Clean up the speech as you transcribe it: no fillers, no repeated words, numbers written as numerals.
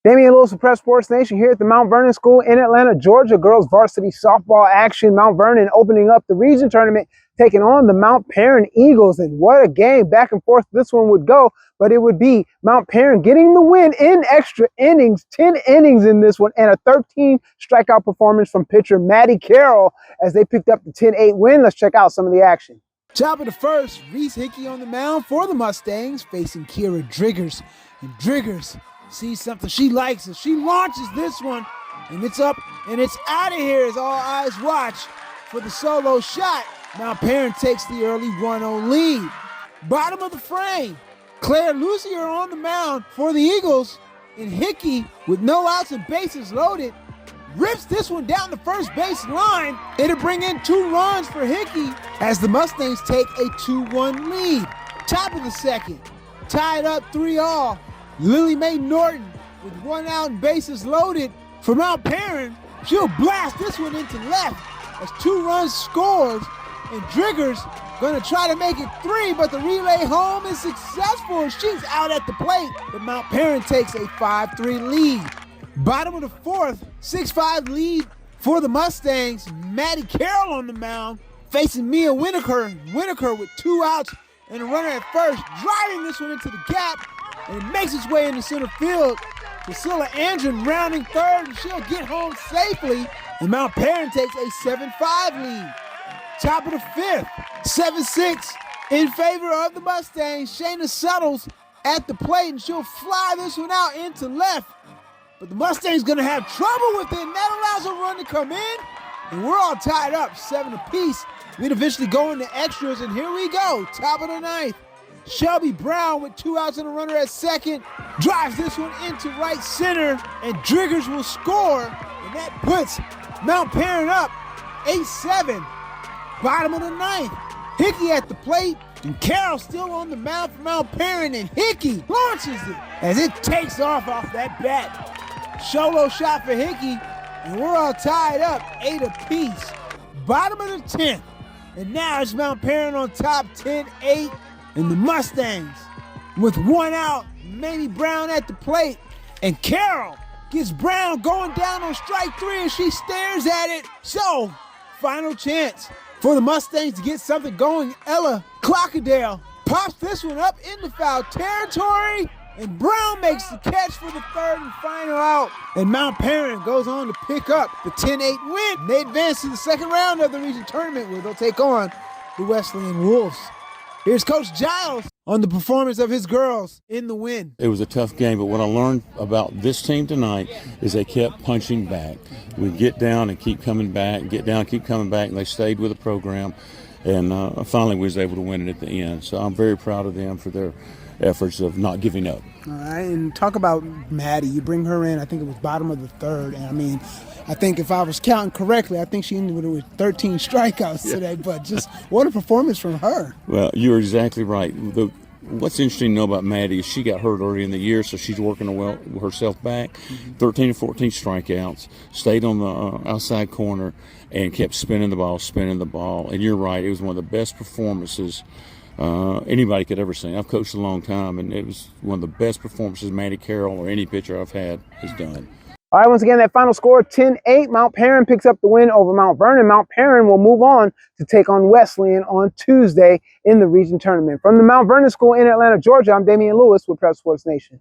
Damian Lewis with Prep Sports Nation here at the Mount Vernon School in Atlanta, Georgia. Girls varsity softball action. Mount Vernon opening up the region tournament, taking on the Mount Paran Eagles. And what a game. Back and forth this one would go, but it would be Mount Paran getting the win in extra innings, 10 innings in this one, and a 13 strikeout performance from pitcher Madee Carroll as they picked up the 10-8 win. Let's check out some of the action. Top of the first, Reese Hickey on the mound for the Mustangs, facing Kira Driggers. And Driggers sees something she likes, and she launches this one, and it's up, and it's out of here as all eyes watch for the solo shot. Mount Paran takes the early 1-0 lead. Bottom of the frame, Claire Lucier on the mound for the Eagles, and Hickey, with no outs and bases loaded, rips this one down the first base line. It'll bring in 2 runs for Hickey as the Mustangs take a 2-1 lead. Top of the second, tied up 3-all. Lily Mae Norton with 1 out and bases loaded for Mount Paran. She'll blast this one into left as 2 runs scored, and Driggers gonna try to make it 3, but the relay home is successful and she's out at the plate. But Mount Paran takes a 5-3 lead. Bottom of the fourth, 6-5 lead for the Mustangs. Madee Carroll on the mound facing Mia Winokur. Winokur with 2 outs and a runner at first, driving this one into the gap, and it makes its way into center field. Priscilla Andren rounding third, and she'll get home safely. And Mount Paran takes a 7-5 lead. Top of the fifth, 7-6 in favor of the Mustangs. Shayna Suttles at the plate, and she'll fly this one out into left. But the Mustangs gonna have trouble with it, and that allows a run to come in. And we're all tied up, 7 apiece. We'd eventually go into extras, and here we go, top of the ninth. Shelby Brown with 2 outs and a runner at second drives this one into right center, and Driggers will score, and that puts Mount Paran up 8-7. Bottom of the ninth, Hickey at the plate, and Carroll still on the mound for Mount Paran, and Hickey launches it as it takes off that bat. Solo shot for Hickey, and we're all tied up 8 apiece. Bottom of the 10th, and now it's Mount Paran on top 10-8. And the Mustangs with 1 out, Mamie Brown at the plate, and Carroll gets Brown going down on strike 3 as she stares at it. So, final chance for the Mustangs to get something going. Ella Clockadale pops this one up into foul territory, and Brown makes the catch for the third and final out. And Mount Paran goes on to pick up the 10-8 win. They advance to the second round of the region tournament, where they'll take on the Wesleyan Wolves. Here's Coach Giles on the performance of his girls in the win. It was a tough game, but what I learned about this team tonight is they kept punching back. We get down and keep coming back, get down, keep coming back, and they stayed with the program. And finally we was able to win it at the end. So I'm very proud of them for their efforts of not giving up. All right, and talk about Madee. You bring her in, I think it was bottom of the third. And I mean, I think if I was counting correctly, I think she ended with 13 strikeouts today. But just what a performance from her. Well, you're exactly right. What's interesting to know about Madee is she got hurt early in the year, so she's working herself back. 13 or 14 strikeouts, stayed on the outside corner, and kept spinning the ball. And you're right, it was one of the best performances anybody could ever see. I've coached a long time, and it was one of the best performances Madee Carroll or any pitcher I've had has done. All right, once again, that final score, 10-8. Mount Paran picks up the win over Mount Vernon. Mount Paran will move on to take on Wesleyan on Tuesday in the region tournament. From the Mount Vernon School in Atlanta, Georgia, I'm Damian Lewis with Prep Sports Nation.